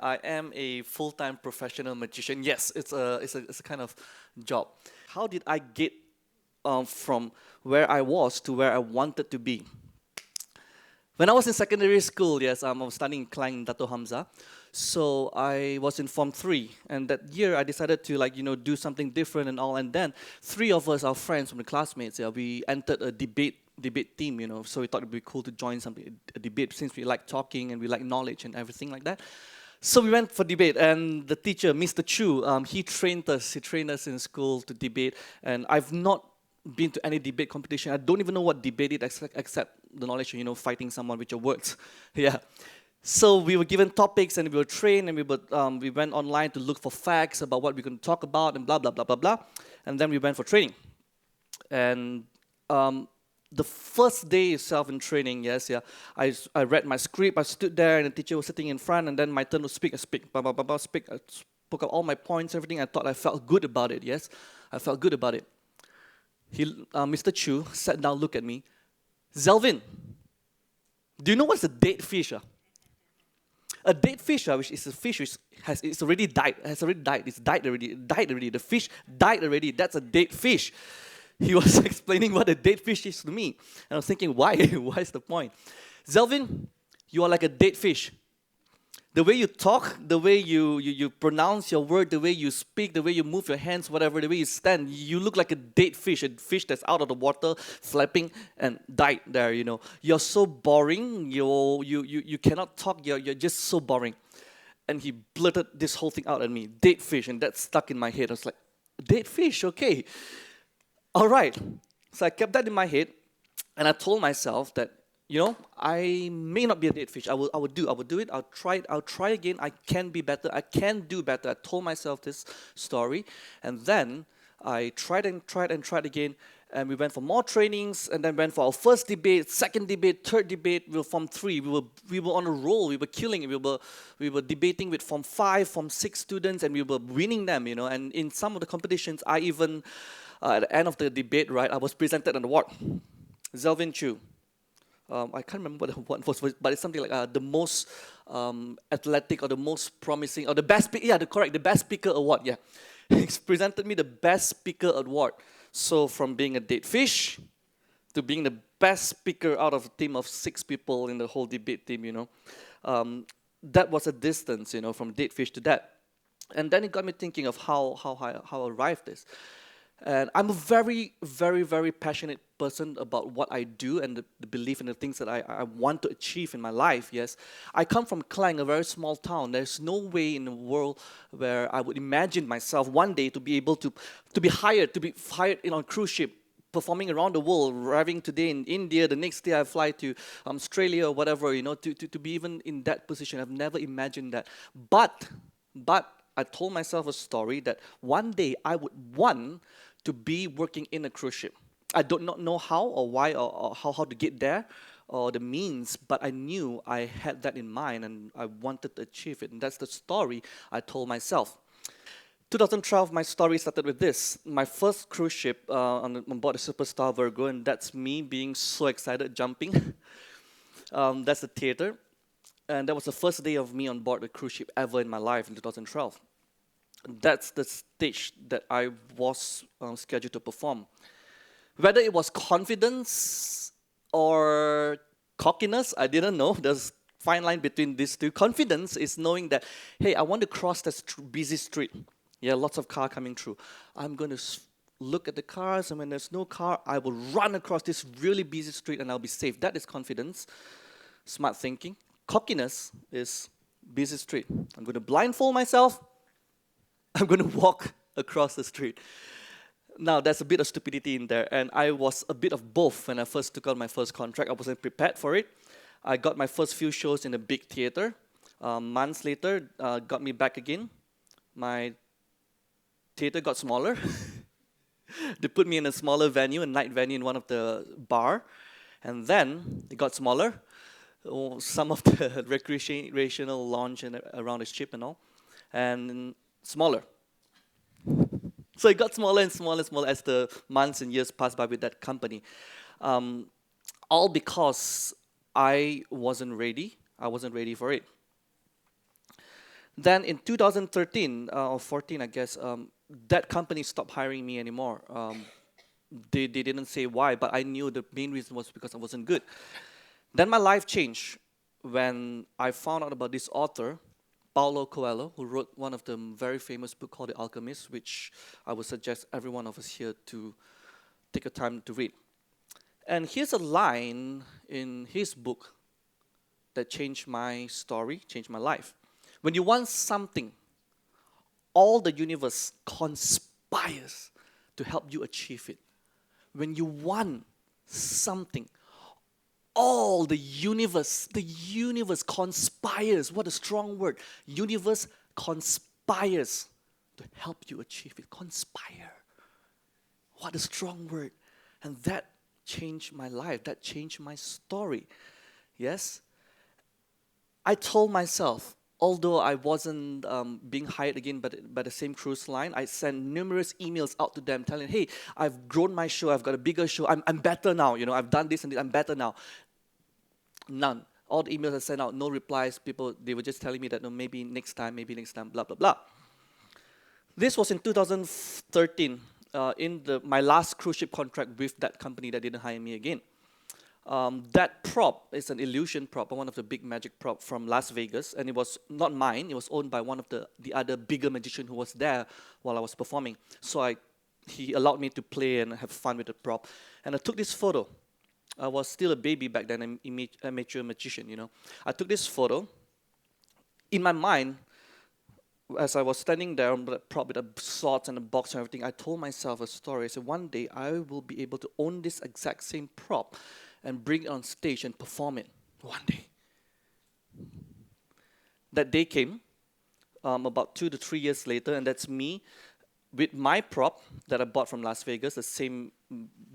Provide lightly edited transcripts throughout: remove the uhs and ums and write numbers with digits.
I am a full-time professional magician. Yes, it's a kind of job. How did I get from where I was to where I wanted to be? When I was in secondary school, yes, I was studying in Klang Dato Hamza. So I was in Form 3, and that year I decided to do something different and all. And then three of us, our friends from the classmates, yeah, we entered a debate team. So we thought it'd be cool to join something a debate since we like talking and we like knowledge and everything like that. So we went for debate, and the teacher, Mr. Chu, he trained us. He trained us in school to debate, and I've not been to any debate competition. I don't even know what debate is except the knowledge of fighting someone with your words. Yeah. So we were given topics and we were trained and we went online to look for facts about what we're going to talk about and blah blah blah blah blah, and then we went for training. And um, the first day itself in training, yes, yeah, I read my script. I stood there and the teacher was sitting in front, and then my turn to speak. I speak, blah blah blah blah, speak. I spoke up all my points, everything. I felt good about it. Yes, I felt good about it. Mr. Chu sat down, looked at me. Zlwin, do you know what's a dead fish? A dead fish, which is a fish which it's already died. Has already died. It's died already. It died already. The fish died already. That's a dead fish. He was explaining what a dead fish is to me. And I was thinking, why? What's the point? Zlwin, you are like a dead fish. The way you talk, the way you pronounce your word, the way you speak, the way you move your hands, whatever, the way you stand, you look like a dead fish, a fish that's out of the water, flapping and died there, You're so boring, you cannot talk, you're just so boring. And he blurted this whole thing out at me, dead fish, and that stuck in my head. I was like, dead fish, okay. All right. So I kept that in my head, and I told myself that, I may not be a dead fish. I will do it. I'll try again. I can be better. I can do better. I told myself this story. And then I tried and tried and tried again. And we went for more trainings, and then went for our first debate, second debate, third debate. We were Form 3. We were on a roll. We were killing it. We were debating with Form 5, Form 6 students, and we were winning them, And in some of the competitions, I even, at the end of the debate, right, I was presented an award. Zlwin Chu. I can't remember what it was, but it's something like the most athletic or the most promising or the best. The best speaker award. Yeah, he's presented me the best speaker award. So from being a dead fish to being the best speaker out of a team of 6 people in the whole debate team, that was a distance, from dead fish to that. And then it got me thinking of how I arrived this. And I'm a very, very, very passionate person about what I do and the belief in the things that I want to achieve in my life, yes. I come from Klang, a very small town. There's no way in the world where I would imagine myself one day to be able to be hired on a cruise ship, performing around the world, arriving today in India, the next day I fly to Australia or whatever, to be even in that position. I've never imagined that. But I told myself a story that one day I would want to be working in a cruise ship. I do not know how or why or how to get there or the means, but I knew I had that in mind and I wanted to achieve it. And that's the story I told myself. 2012, my story started with this. My first cruise ship on board the Superstar Virgo, and that's me being so excited, jumping. That's the theater. And that was the first day of me on board a cruise ship ever in my life in 2012. That's the stage that I was scheduled to perform. Whether it was confidence or cockiness, I didn't know. There's a fine line between these two. Confidence is knowing that, hey, I want to cross this busy street. Yeah, lots of cars coming through. I'm going to look at the cars, and when there's no car, I will run across this really busy street and I'll be safe. That is confidence, smart thinking. Cockiness is busy street. I'm going to blindfold myself. I'm going to walk across the street. Now, there's a bit of stupidity in there, and I was a bit of both when I first took out my first contract. I wasn't prepared for it. I got my first few shows in a big theater. Months later, got me back again. My theater got smaller. They put me in a smaller venue, a night venue in one of the bar, and then it got smaller. Some of the recreational lounge and around the ship and all, and smaller. So it got smaller and smaller and smaller as the months and years passed by with that company. All because I wasn't ready. I wasn't ready for it. Then in 2013 or 14, I guess, that company stopped hiring me anymore. They didn't say why, but I knew the main reason was because I wasn't good. Then my life changed when I found out about this author, Paulo Coelho, who wrote one of the very famous book called The Alchemist, which I would suggest every one of us here to take a time to read. And here's a line in his book that changed my story, changed my life. When you want something, all the universe conspires to help you achieve it. When you want something, all the universe conspires. What a strong word. Universe conspires to help you achieve it. Conspire. What a strong word. And that changed my life. That changed my story. Yes? I told myself, although I wasn't being hired again by the same cruise line, I sent numerous emails out to them telling, hey, I've grown my show, I've got a bigger show, I'm better now, I've done this and this, I'm better now. None. All the emails I sent out, no replies. People, they were just telling me that, no, maybe next time, blah, blah, blah. This was in 2013, in my last cruise ship contract with that company that didn't hire me again. That prop is an illusion prop, one of the big magic prop from Las Vegas, and it was not mine. It was owned by one of the other bigger magician who was there while I was performing. So he allowed me to play and have fun with the prop, and I took this photo. I was still a baby back then, an amateur magician. I took this photo. In my mind, as I was standing there on the prop with the swords and the box and everything, I told myself a story. I said, one day I will be able to own this exact same prop and bring it on stage and perform it. One day. That day came about 2 to 3 years later, and that's me with my prop that I bought from Las Vegas, the same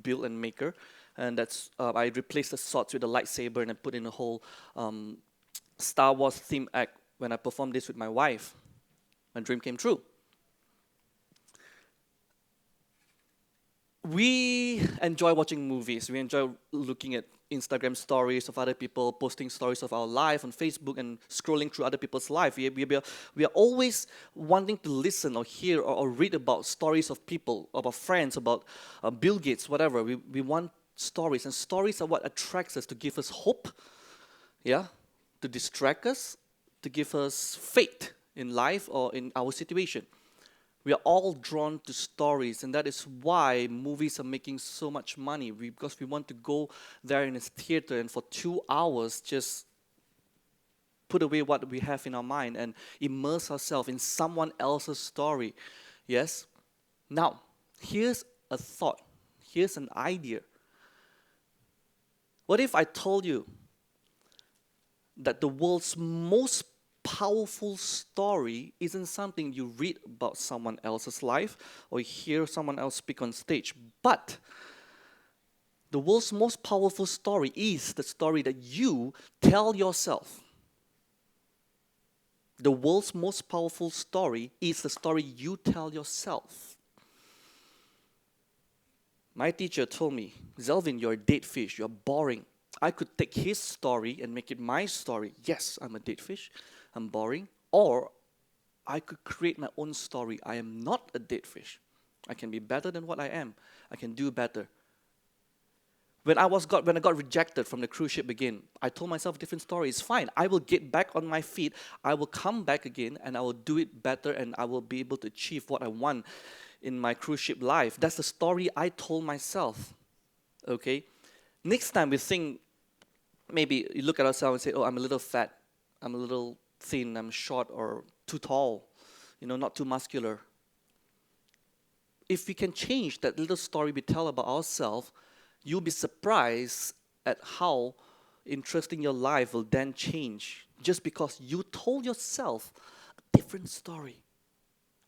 build and maker. And that's I replaced the swords with a lightsaber, and I put in a whole Star Wars theme act when I performed this with my wife. My dream came true. We enjoy watching movies. We enjoy looking at Instagram stories of other people, posting stories of our life on Facebook, and scrolling through other people's life. We are always wanting to listen or hear or read about stories of people, about friends, about Bill Gates, whatever. We want stories, and stories are what attracts us, to give us hope, to distract us, to give us faith in life or in our situation. We are all drawn to stories, and that is why movies are making so much money, because we want to go there in a theater and for 2 hours just put away what we have in our mind and immerse ourselves in someone else's story. Yes? Now, here's a thought. Here's an idea. What if I told you that the world's most powerful story isn't something you read about someone else's life or hear someone else speak on stage, but the world's most powerful story is the story that you tell yourself. The world's most powerful story is the story you tell yourself. My teacher told me, Zlwin, you're a dead fish, you're boring. I could take his story and make it my story. Yes, I'm a dead fish, I'm boring. Or I could create my own story. I am not a dead fish. I can be better than what I am. I can do better. When I got rejected from the cruise ship again, I told myself a different story. It's fine. I will get back on my feet. I will come back again, and I will do it better, and I will be able to achieve what I want in my cruise ship life. That's the story I told myself. Okay? Next time we think, maybe you look at ourselves and say, oh, I'm a little fat, I'm a little thin, I'm short or too tall, not too muscular. If we can change that little story we tell about ourselves, you'll be surprised at how interesting your life will then change, just because you told yourself a different story.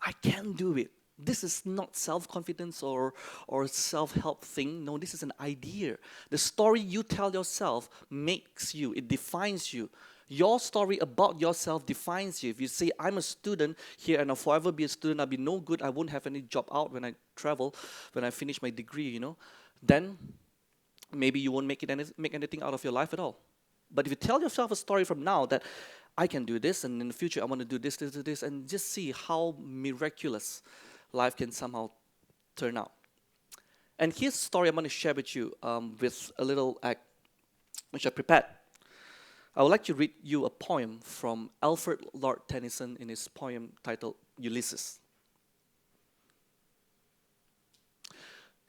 I can do it. This is not self-confidence or self-help thing. No, this is an idea. The story you tell yourself makes you, it defines you. Your story about yourself defines you. If you say, I'm a student here and I'll forever be a student, I'll be no good, I won't have any job out when I travel, when I finish my degree, then maybe you won't make anything out of your life at all. But if you tell yourself a story from now that I can do this, and in the future I want to do this, this, this, and just see how miraculous life can somehow turn out. And here's a story I'm going to share with you with a little act which I prepared. I would like to read you a poem from Alfred Lord Tennyson in his poem titled Ulysses.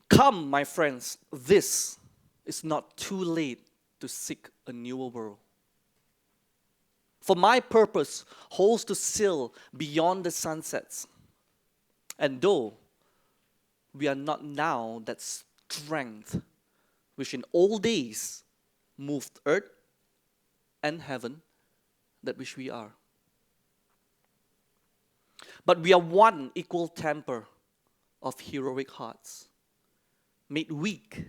Come, my friends, this is not too late to seek a newer world. For my purpose holds to sail beyond the sunsets. And though we are not now that strength which in old days moved earth and heaven, that which we are. But we are one equal temper of heroic hearts, made weak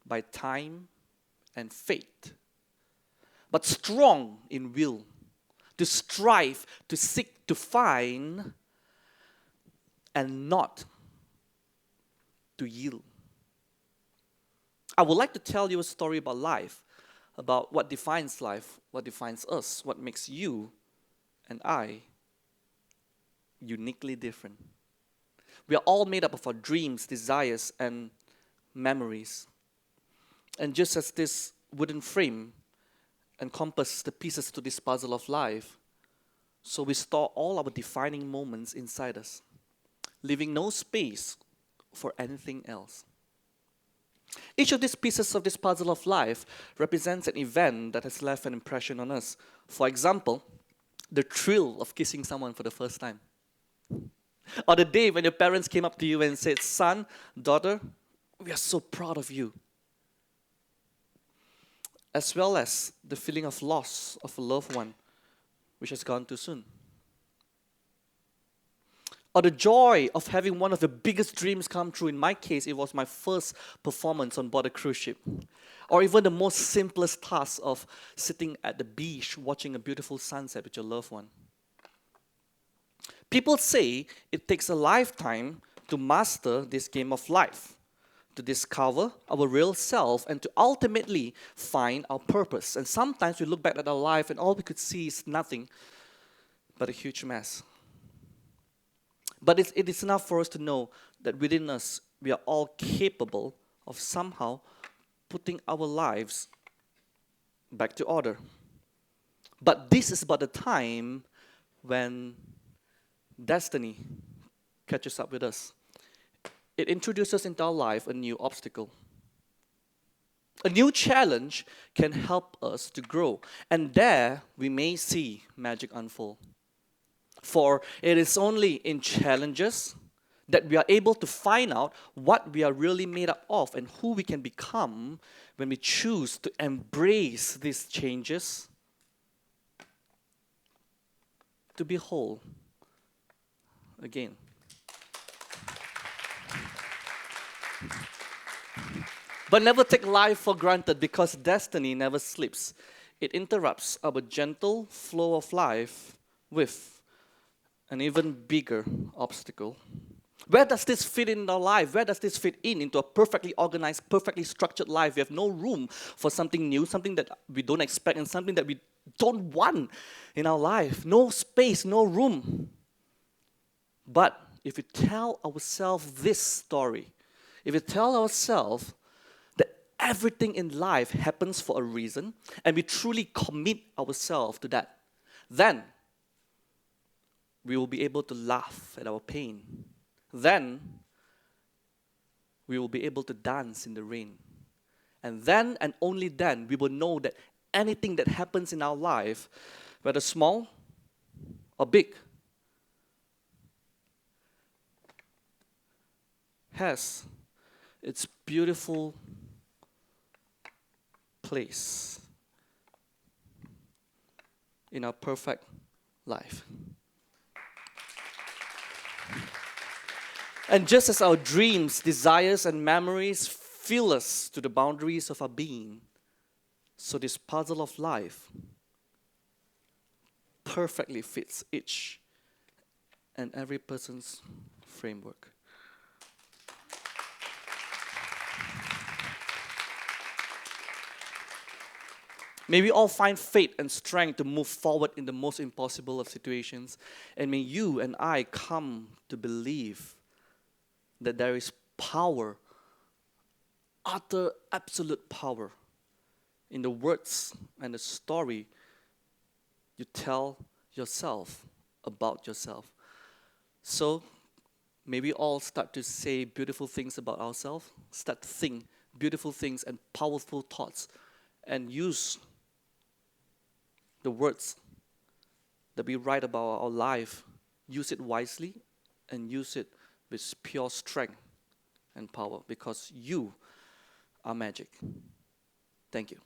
by time and fate, but strong in will, to strive, to seek, to find, and not to yield. I would like to tell you a story about life, about what defines life, what defines us, what makes you and I uniquely different. We are all made up of our dreams, desires, and memories. And just as this wooden frame encompasses the pieces to this puzzle of life, so we store all our defining moments inside us, leaving no space for anything else. Each of these pieces of this puzzle of life represents an event that has left an impression on us. For example, the thrill of kissing someone for the first time. Or the day when your parents came up to you and said, son, daughter, we are so proud of you. As well as the feeling of loss of a loved one which has gone too soon. Or the joy of having one of the biggest dreams come true. In my case, it was my first performance on board a cruise ship. Or even the most simplest task of sitting at the beach watching a beautiful sunset with your loved one. People say it takes a lifetime to master this game of life, to discover our real self, and to ultimately find our purpose. And sometimes we look back at our life and all we could see is nothing but a huge mess. But it is enough for us to know that within us, we are all capable of somehow putting our lives back to order. But this is about the time when destiny catches up with us. It introduces into our life a new obstacle. A new challenge can help us to grow. And there we may see magic unfold. For it is only in challenges that we are able to find out what we are really made up of and who we can become when we choose to embrace these changes to be whole again. But never take life for granted, because destiny never sleeps. It interrupts our gentle flow of life with an even bigger obstacle. Where does this fit in our life? Where does this fit into a perfectly organized, perfectly structured life? We have no room for something new, something that we don't expect, and something that we don't want in our life. No space, no room. But if we tell ourselves this story, if we tell ourselves that everything in life happens for a reason, and we truly commit ourselves to that, then we will be able to laugh at our pain. Then we will be able to dance in the rain. And then and only then we will know that anything that happens in our life, whether small or big, has its beautiful place in our perfect life. And just as our dreams, desires, and memories fill us to the boundaries of our being, so this puzzle of life perfectly fits each and every person's framework. May we all find faith and strength to move forward in the most impossible of situations. And may you and I come to believe that there is power, utter, absolute power in the words and the story you tell yourself about yourself. So may we all start to say beautiful things about ourselves, start to think beautiful things and powerful thoughts, and use the words that we write about our life, use it wisely and use it with pure strength and power, because you are magic. Thank you.